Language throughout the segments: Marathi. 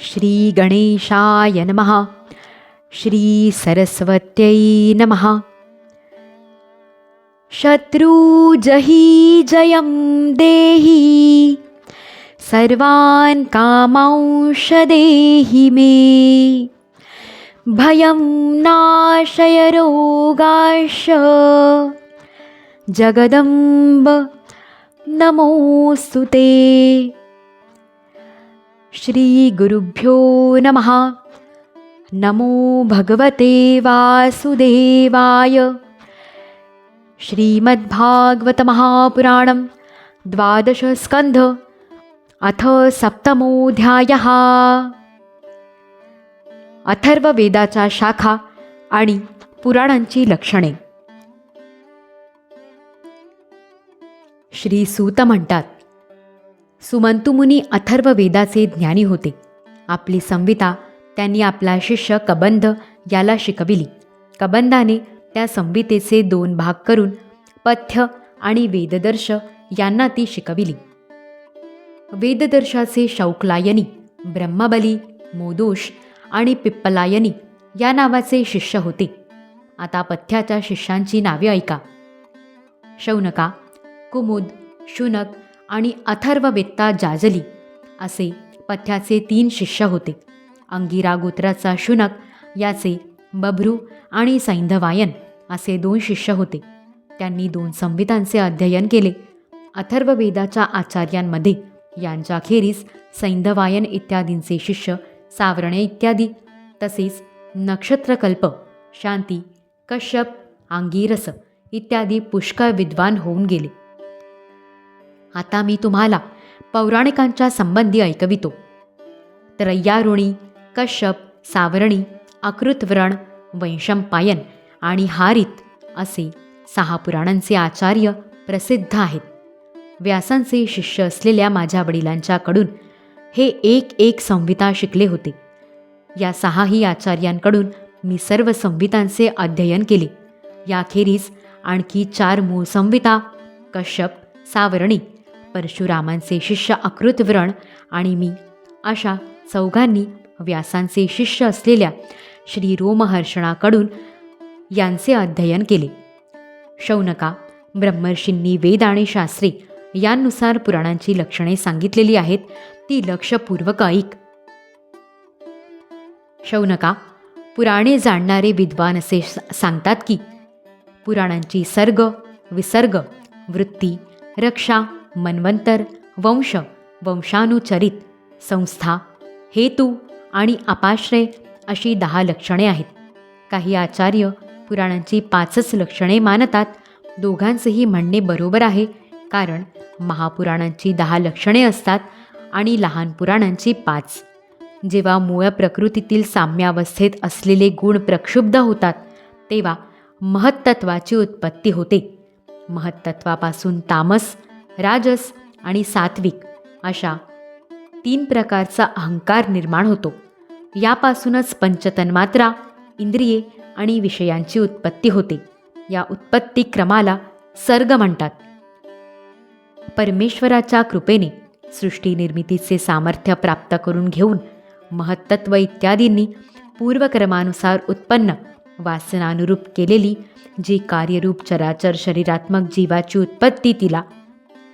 श्री गणेशाय नमः. श्री सरस्वत्यै नमः. शत्रुजहि जयं देहि, सर्वान् कामांश देहि मे. भयं नाशय रोगाश, जगदम्ब नमोऽस्तु ते. श्री गुरुभ्यो नमः. नमो भगवते वासुदेवाय. श्रीमद्भागवत महापुराणं 12 स्कंध अथ 7मोऽध्यायः. अथर्ववेदाच्या शाखा आणि पुराणांची लक्षणे. श्री सूत म्हणतात, सुमंतुमुनी अथर्ववेदाचे ज्ञानी होते. आपली संहिता त्यांनी आपला शिष्य कबंध याला शिकविली. कबंधाने त्या संहितेचे 2 भाग करून पथ्य आणि वेददर्श यांना ती शिकविली. वेददर्शाचे शौकलायनी, ब्रह्मबली, मोदोष आणि पिप्पलायनी या नावाचे शिष्य होते. आता पथ्याच्या शिष्यांची नावे ऐका. शौनका, कुमुद, शुनक आणि अथर्ववेत्ता जाजली असे पथ्याचे 3 शिष्य होते. अंगिरा गोत्राचा शुनक, याचे बभ्रू आणि सैंधवायन असे 2 शिष्य होते. त्यांनी 2 संहितांचे अध्ययन केले. अथर्ववेदाच्या आचार्यांमध्ये यांच्याखेरीज सैंधवायन इत्यादींचे शिष्य सावरणे इत्यादी, तसेच नक्षत्रकल्प, शांती, कश्यप, अंगिरस इत्यादी पुष्कळ विद्वान होऊन गेले. आता मी तुम्हाला पौराणिकांच्या संबंधी ऐकवितो. त्रय्यारुणी, कश्यप, सावरणी, अकृतव्रण, वैशंपायन आणि हारित असे 6 पुराणांचे आचार्य प्रसिद्ध आहेत. व्यासांचे शिष्य असलेल्या माझ्या वडिलांच्याकडून हे एक संहिता शिकले होते. या 6ही आचार्यांकडून मी सर्व संहितांचे अध्ययन केले. याखेरीज आणखी 4 मूळ संहिता, कश्यप, सावरणी, परशुरामांचे शिष्य अकृतव्रण आणि मी अशा 4घांनी व्यासांचे शिष्य असलेल्या श्री रोमहर्षणाकडून यांचे अध्ययन केले. शौनका, ब्रह्मर्षींनी वेद आणि शास्त्रे यांनुसार पुराणांची लक्षणे सांगितलेली आहेत, ती लक्षपूर्वक ऐक. शौनका, पुराणे जाणणारे विद्वान असे सांगतात की पुराणांची सर्ग, विसर्ग, वृत्ती, रक्षा, मन्वंतर, वंश, वंशानुचरित, संस्था, हेतू आणि अपाश्रय अशी 10 लक्षणे आहेत. काही आचार्य पुराणांची 5च लक्षणे मानतात. दोघांचेही म्हणणे बरोबर आहे, कारण महापुराणांची 10 लक्षणे असतात आणि लहान पुराणांची 5. जेव्हा मूळ प्रकृतीतील साम्यावस्थेत असलेले गुण प्रक्षुब्ध होतात तेव्हा महत्तत्वाची उत्पत्ती होते. महत्तत्वापासून तामस, राजस आणि सात्विक अशा 3 प्रकारचा अहंकार निर्माण होतो. यापासूनच पंचतन्मात्रा, इंद्रिये आणि विषयांची उत्पत्ती होते. या उत्पत्ती क्रमाला सर्ग म्हणतात. परमेश्वराच्या कृपेने सृष्टी निर्मितीचे सामर्थ्य प्राप्त करून घेऊन महत्तत्व इत्यादींनी पूर्वक्रमानुसार उत्पन्न वासनानुरूप केलेली जी कार्यरूप चराचर शरीरात्मक जीवाची उत्पत्ती तिला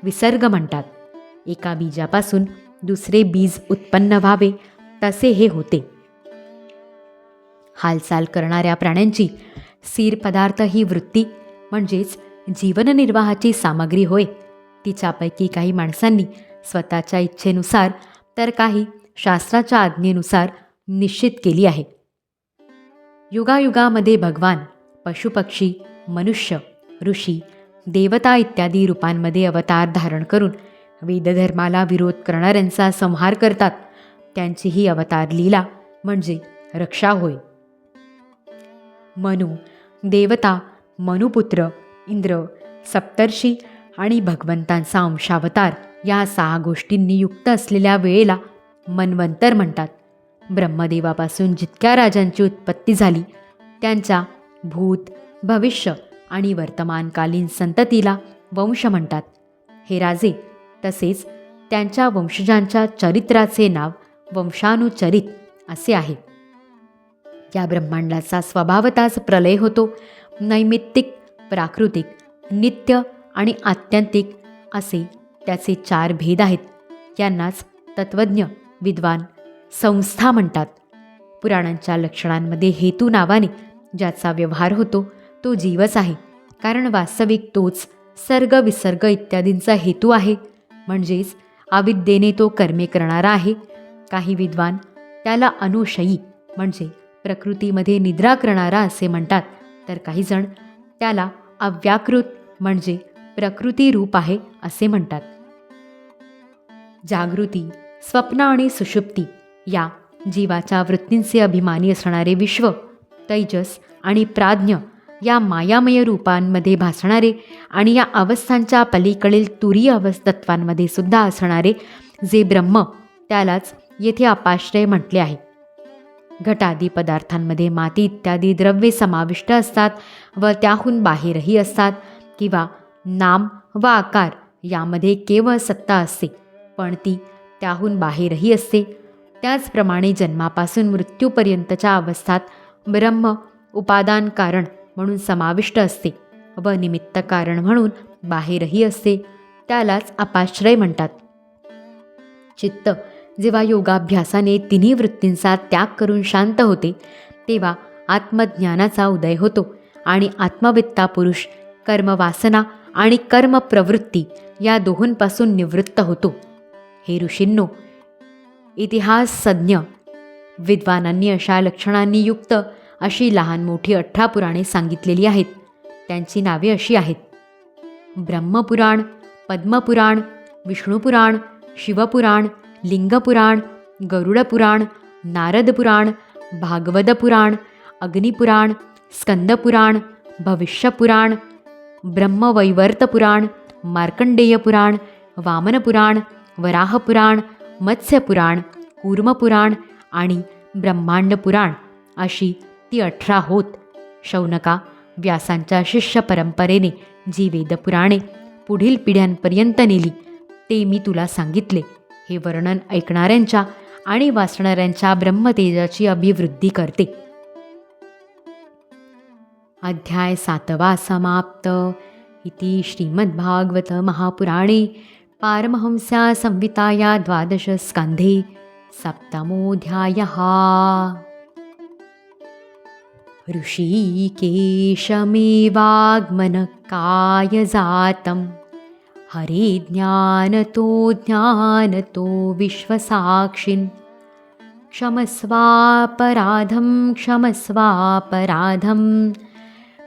विसर्ग म्हणतात. एका बीजापासून दुसरे बीज उत्पन्न व्हावे तसे हे होते. हालचाल करणाऱ्या प्राण्यांची स्थिर पदार्थ ही वृत्ती म्हणजेच जीवननिर्वाहाची सामग्री होय. तिच्यापैकी काही माणसांनी स्वतःच्या इच्छेनुसार तर काही शास्त्राच्या आज्ञेनुसार निश्चित केली आहे. युगायुगामध्ये भगवान पशुपक्षी, मनुष्य, ऋषी, देवता इत्यादी रूपांमध्ये अवतार धारण करून वेदधर्माला विरोध करणाऱ्यांचा संहार करतात. त्यांची ही अवतार लीला म्हणजे रक्षा होय. मनु, देवता, मनुपुत्र, इंद्र, सप्तर्षी आणि भगवंतांचा अंशावतार या 6 गोष्टींनी युक्त असलेल्या वेळेला मन्वंतर म्हणतात. ब्रह्मदेवापासून जितक्या राजांची उत्पत्ती झाली त्यांच्या भूत, भविष्य आणि वर्तमानकालीन संततीला वंश म्हणतात. हे राजे तसेच त्यांच्या वंशजांच्या चरित्राचे नाव वंशानुचरित असे आहे. या ब्रह्मांडाचा स्वभावताच प्रलय होतो. नैमित्तिक, प्राकृतिक, नित्य आणि आत्यंतिक असे त्याचे 4 भेद आहेत. यांनाच तत्त्वज्ञ विद्वान संस्था म्हणतात. पुराणांच्या लक्षणांमध्ये हेतू नावाने ज्याचा व्यवहार होतो तो जीवच आहे. कारण वास्तविक तोच सर्ग विसर्ग इत्यादींचा हेतू आहे. म्हणजेच अविद्येने तो कर्मे करणारा आहे. काही विद्वान त्याला अनुशयी म्हणजे प्रकृतीमध्ये निद्रा करणारा असे म्हणतात, तर काही जण त्याला अव्याकृत म्हणजे प्रकृती रूप आहे असे म्हणतात. जागृती, स्वप्न आणि सुषुप्ती या जीवाच्या वृत्तींचे अभिमानी असणारे विश्व, तैजस आणि प्राज्ञ या मायामय रूपांमध्ये भासणारे आणि या अवस्थांच्या पलीकडील तुरीय तत्वांमध्ये सुद्धा असणारे जे ब्रह्म, त्यालाच येथे अपाश्रय म्हटले आहे. घटादी पदार्थांमध्ये माती इत्यादी द्रव्ये समाविष्ट असतात व त्याहून बाहेरही असतात. किंवा नाम व आकार यामध्ये केवळ सत्ता असते, पण ती त्याहून बाहेरही असते. त्याचप्रमाणे जन्मापासून मृत्यूपर्यंतच्या अवस्थात ब्रह्म उपादान कारण म्हणून समाविष्ट असते व निमित्त कारण म्हणून बाहेरही असते. त्यालाच अपाश्रय म्हणतात. चित्त जेव्हा योगाभ्यासाने तिन्ही वृत्तींचा त्याग करून शांत होते, तेव्हा आत्मज्ञानाचा उदय होतो आणि आत्मवित्ता पुरुष कर्मवासना आणि कर्मप्रवृत्ती या दोहोंपासून निवृत्त होतो. हे ऋषींनो, इतिहासज्ञ विद्वानांनी अशा लक्षणांनी युक्त अशी लहान मोठी 18 पुराणे सांगितलेली आहेत. त्यांची नावे अशी आहेत: ब्रह्मपुराण, पद्मपुराण, विष्णुपुराण, शिवपुराण, लिंगपुराण, गरुडपुराण, नारदपुराण, भागवदपुराण, अग्निपुराण, स्कंदपुराण, भविष्यपुराण, ब्रह्मवैवर्तपुराण, मार्कंडेयपुराण, वामनपुराण, वराहपुराण, मत्स्यपुराण, कूर्मपुराण आणि ब्रह्मांडपुराण अशी ती 18 होत. शौनका व्यासांच्या शिष्य परंपरेने जी वेदपुराणे पुढील पिढ्यांपर्यंत नेली ते मी तुला सांगितले. हे वर्णन ऐकणाऱ्यांच्या आणि वाचणाऱ्यांच्या ब्रह्मतेजाची अभिवृद्धी करते. अध्याय 7 समाप्त. इति श्रीमद्भागवत महापुराणे पारमहंस्या संहिताया 12 स्कंधे 7मोऽध्यायः. ऋषिकेशमेवागमनकायजातं हरे ज्ञानतो ज्ञानतो विश्वसाक्षिन् क्षमस्वापराधं क्षमस्वापराधं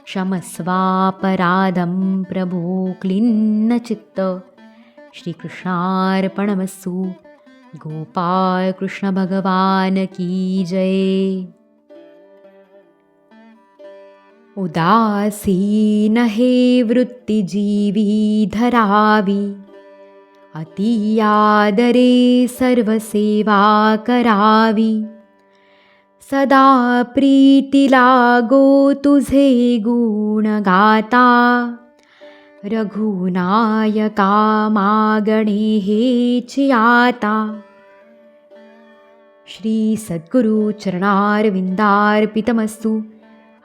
क्षमस्वापराधं प्रभो क्लिन्नचित्त. श्रीकृष्णार्पणमस्तु. गोपाल कृष्ण भगवान की जय. उदासीन हे वृत्तिजीवी धरावी, अतिआदरे सर्वसेवा करावी. सदा प्रीती लागो तुझे गुण गाता, रघुनायका मागणे हेची आता. श्री सद्गुरु चरणारविंदार्पितमस्तु.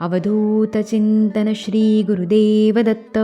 अवधूत चिंतन श्री गुरुदेव दत्त.